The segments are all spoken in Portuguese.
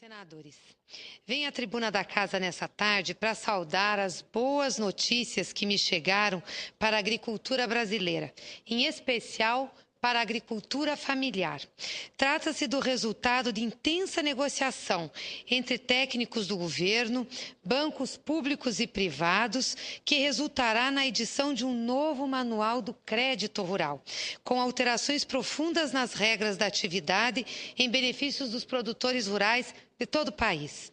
Senadores, venho à tribuna da Casa nessa tarde para saudar as boas notícias que me chegaram para a agricultura brasileira, em especial para a agricultura familiar. Trata-se do resultado de intensa negociação entre técnicos do governo, bancos públicos e privados, que resultará na edição de um novo manual do crédito rural, com alterações profundas nas regras da atividade em benefício dos produtores rurais de todo o país.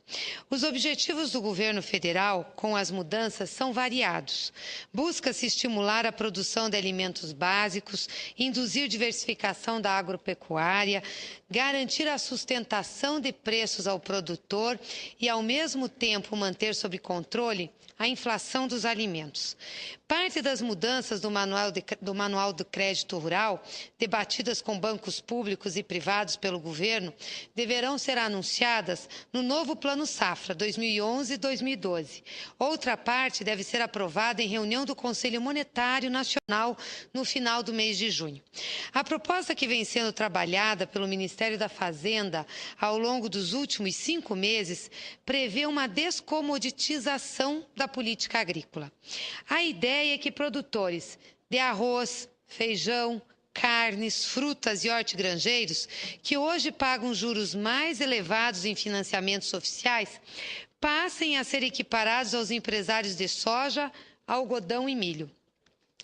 Os objetivos do governo federal com as mudanças são variados. Busca-se estimular a produção de alimentos básicos, induzir diversificação da agropecuária, garantir a sustentação de preços ao produtor e, ao mesmo tempo, manter sob controle a inflação dos alimentos. Parte das mudanças do Manual do Crédito Rural, debatidas com bancos públicos e privados pelo governo, deverão ser anunciadas no novo Plano Safra 2011-2012. Outra parte deve ser aprovada em reunião do Conselho Monetário Nacional no final do mês de junho. A proposta que vem sendo trabalhada pelo Ministério da Fazenda ao longo dos últimos 5 meses prevê uma descomoditização da política agrícola. A ideia é que produtores de arroz, feijão, carnes, frutas e hortigranjeiros, que hoje pagam juros mais elevados em financiamentos oficiais, passem a ser equiparados aos empresários de soja, algodão e milho.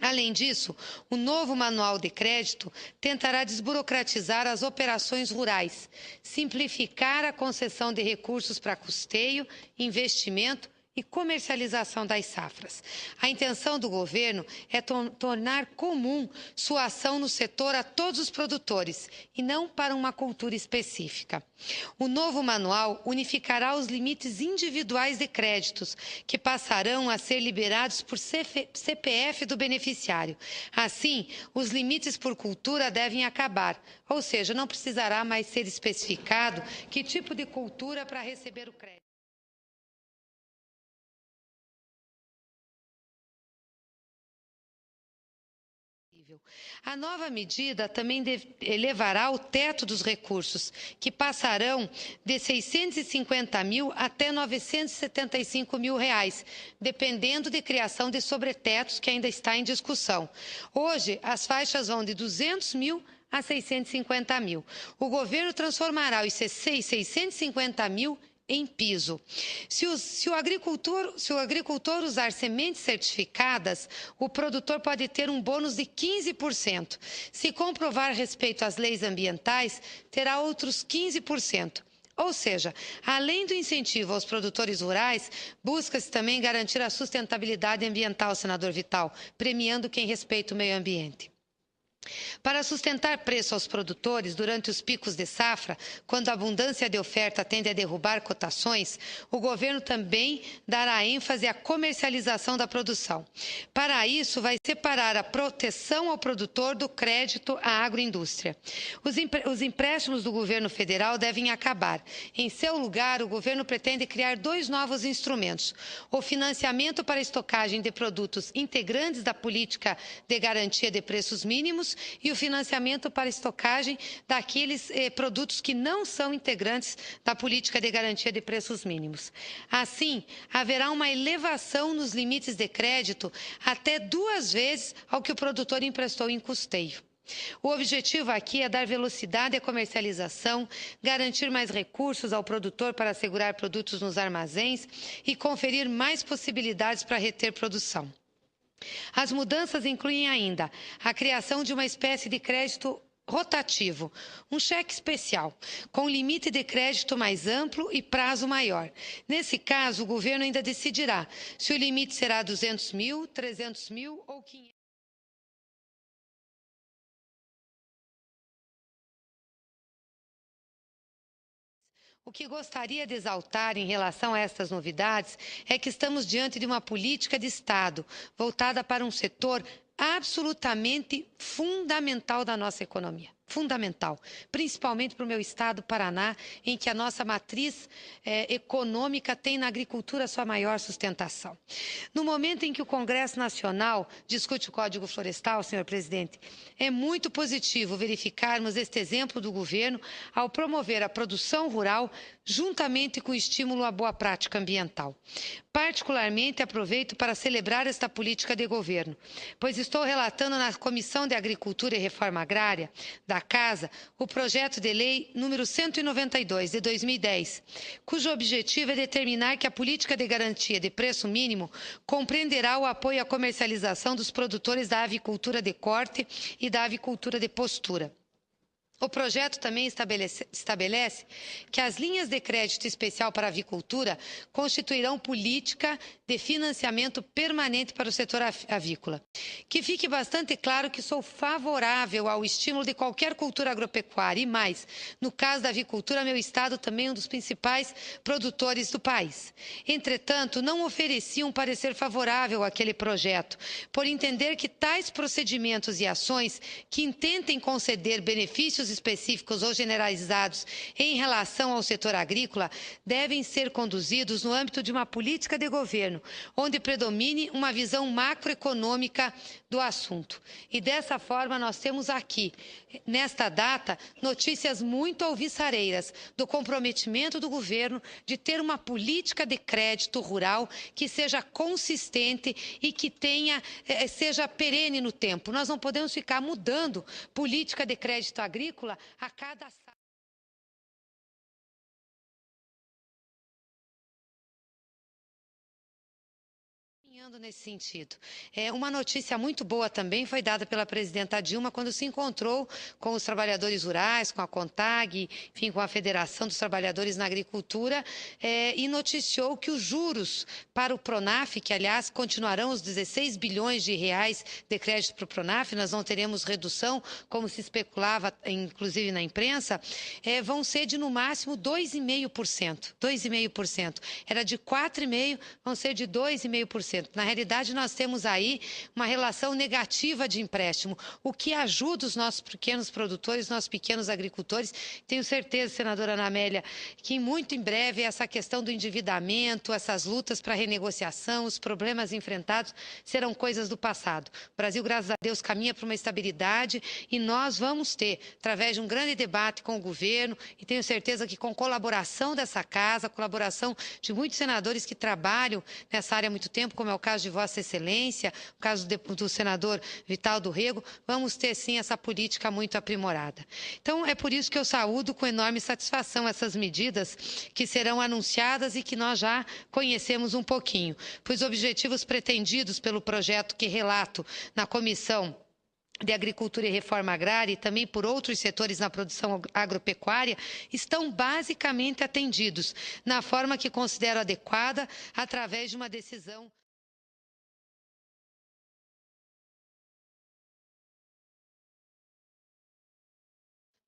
Além disso, o novo manual de crédito tentará desburocratizar as operações rurais, simplificar a concessão de recursos para custeio, investimento e comercialização das safras. A intenção do governo é tornar comum sua ação no setor a todos os produtores e não para uma cultura específica. O novo manual unificará os limites individuais de créditos, que passarão a ser liberados por CPF do beneficiário. Assim, os limites por cultura devem acabar, ou seja, não precisará mais ser especificado que tipo de cultura para receber o crédito. A nova medida também elevará o teto dos recursos, que passarão de 650 mil até 975 mil reais, dependendo de criação de sobretetos, que ainda está em discussão. Hoje, as faixas vão de 200 mil a 650 mil. O governo transformará os 650 mil em piso. Se o agricultor usar sementes certificadas, o produtor pode ter um bônus de 15%. Se comprovar respeito às leis ambientais, terá outros 15%. Ou seja, além do incentivo aos produtores rurais, busca-se também garantir a sustentabilidade ambiental, senador Vital, premiando quem respeita o meio ambiente. Para sustentar preço aos produtores durante os picos de safra, quando a abundância de oferta tende a derrubar cotações, o governo também dará ênfase à comercialização da produção. Para isso, vai separar a proteção ao produtor do crédito à agroindústria. Os empréstimos do governo federal devem acabar. Em seu lugar, o governo pretende criar 2 novos instrumentos: o financiamento para estocagem de produtos integrantes da política de garantia de preços mínimos e o financiamento para estocagem daqueles produtos que não são integrantes da política de garantia de preços mínimos. Assim, haverá uma elevação nos limites de crédito até 2 vezes ao que o produtor emprestou em custeio. O objetivo aqui é dar velocidade à comercialização, garantir mais recursos ao produtor para assegurar produtos nos armazéns e conferir mais possibilidades para reter produção. As mudanças incluem ainda a criação de uma espécie de crédito rotativo, um cheque especial, com limite de crédito mais amplo e prazo maior. Nesse caso, o governo ainda decidirá se o limite será 200 mil, 300 mil ou 500. O que gostaria de exaltar em relação a estas novidades é que estamos diante de uma política de Estado voltada para um setor absolutamente fundamental da nossa economia. Fundamental, principalmente para o meu estado, Paraná, em que a nossa matriz econômica tem na agricultura sua maior sustentação. No momento em que o Congresso Nacional discute o Código Florestal, senhor presidente, é muito positivo verificarmos este exemplo do governo ao promover a produção rural juntamente com o estímulo à boa prática ambiental. Particularmente, aproveito para celebrar esta política de governo, pois estou relatando na Comissão de Agricultura e Reforma Agrária da Casa o projeto de lei número 192, de 2010, cujo objetivo é determinar que a política de garantia de preço mínimo compreenderá o apoio à comercialização dos produtores da avicultura de corte e da avicultura de postura. O projeto também estabelece que as linhas de crédito especial para a avicultura constituirão política de financiamento permanente para o setor avícola. Que fique bastante claro que sou favorável ao estímulo de qualquer cultura agropecuária e mais, no caso da avicultura, meu estado também é um dos principais produtores do país. Entretanto, não ofereci um parecer favorável àquele projeto, por entender que tais procedimentos e ações que intentem conceder benefícios específicos ou generalizados em relação ao setor agrícola devem ser conduzidos no âmbito de uma política de governo, onde predomine uma visão macroeconômica do assunto. E dessa forma nós temos aqui, nesta data, notícias muito alvissareiras do comprometimento do governo de ter uma política de crédito rural que seja consistente e que seja perene no tempo. Nós não podemos ficar mudando política de crédito agrícola a cada nesse sentido. Uma notícia muito boa também foi dada pela presidenta Dilma quando se encontrou com os trabalhadores rurais, com a CONTAG, enfim, com a Federação dos Trabalhadores na Agricultura, e noticiou que os juros para o Pronaf, que aliás continuarão os 16 bilhões de reais de crédito para o Pronaf, nós não teremos redução, como se especulava, inclusive na imprensa, vão ser de no máximo 2,5%. 2,5%. Era de 4,5%, vão ser de 2,5%. Na realidade, nós temos aí uma relação negativa de empréstimo, o que ajuda os nossos pequenos produtores, nossos pequenos agricultores. Tenho certeza, senadora Ana Amélia, que muito em breve essa questão do endividamento, essas lutas para renegociação, os problemas enfrentados serão coisas do passado. O Brasil, graças a Deus, caminha para uma estabilidade e nós vamos ter, através de um grande debate com o governo, e tenho certeza que com colaboração dessa casa, colaboração de muitos senadores que trabalham nessa área há muito tempo, como é o caso de Vossa Excelência, o caso do senador Vital do Rego, vamos ter sim essa política muito aprimorada. Então, é por isso que eu saúdo com enorme satisfação essas medidas que serão anunciadas e que nós já conhecemos um pouquinho, pois objetivos pretendidos pelo projeto que relato na Comissão de Agricultura e Reforma Agrária e também por outros setores na produção agropecuária, estão basicamente atendidos na forma que considero adequada através de uma decisão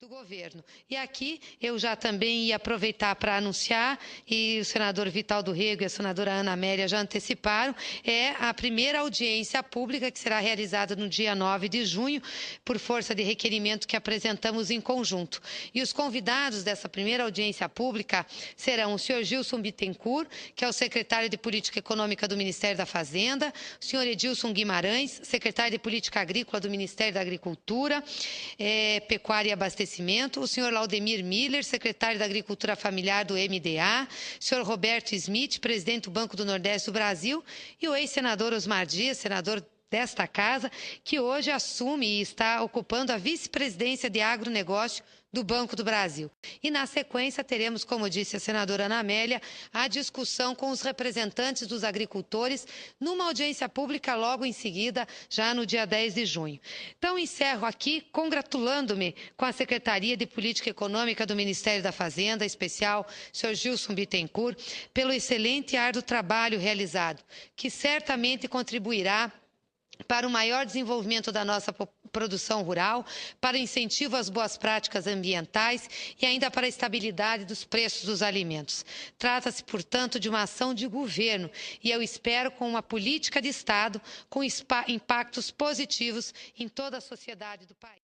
do governo. E aqui eu já também ia aproveitar para anunciar, e o senador Vital do Rego e a senadora Ana Amélia já anteciparam, a primeira audiência pública que será realizada no dia 9 de junho, por força de requerimento que apresentamos em conjunto. E os convidados dessa primeira audiência pública serão o senhor Gilson Bittencourt, que é o secretário de Política Econômica do Ministério da Fazenda, o senhor Edilson Guimarães, secretário de Política Agrícola do Ministério da Agricultura, Pecuária e Abastecimento, o senhor Laudemir Miller, secretário da Agricultura Familiar do MDA, o senhor Roberto Smith, presidente do Banco do Nordeste do Brasil, e o ex-senador Osmar Dias, senador desta casa, que hoje assume e está ocupando a vice-presidência de agronegócio do Banco do Brasil. E, na sequência, teremos, como disse a senadora Ana Amélia, a discussão com os representantes dos agricultores numa audiência pública logo em seguida, já no dia 10 de junho. Então, encerro aqui congratulando-me com a Secretaria de Política Econômica do Ministério da Fazenda, em especial o senhor Gilson Bittencourt, pelo excelente e árduo trabalho realizado, que certamente contribuirá para o maior desenvolvimento da nossa produção rural, para o incentivo às boas práticas ambientais e ainda para a estabilidade dos preços dos alimentos. Trata-se, portanto, de uma ação de governo e eu espero com uma política de Estado com impactos positivos em toda a sociedade do país.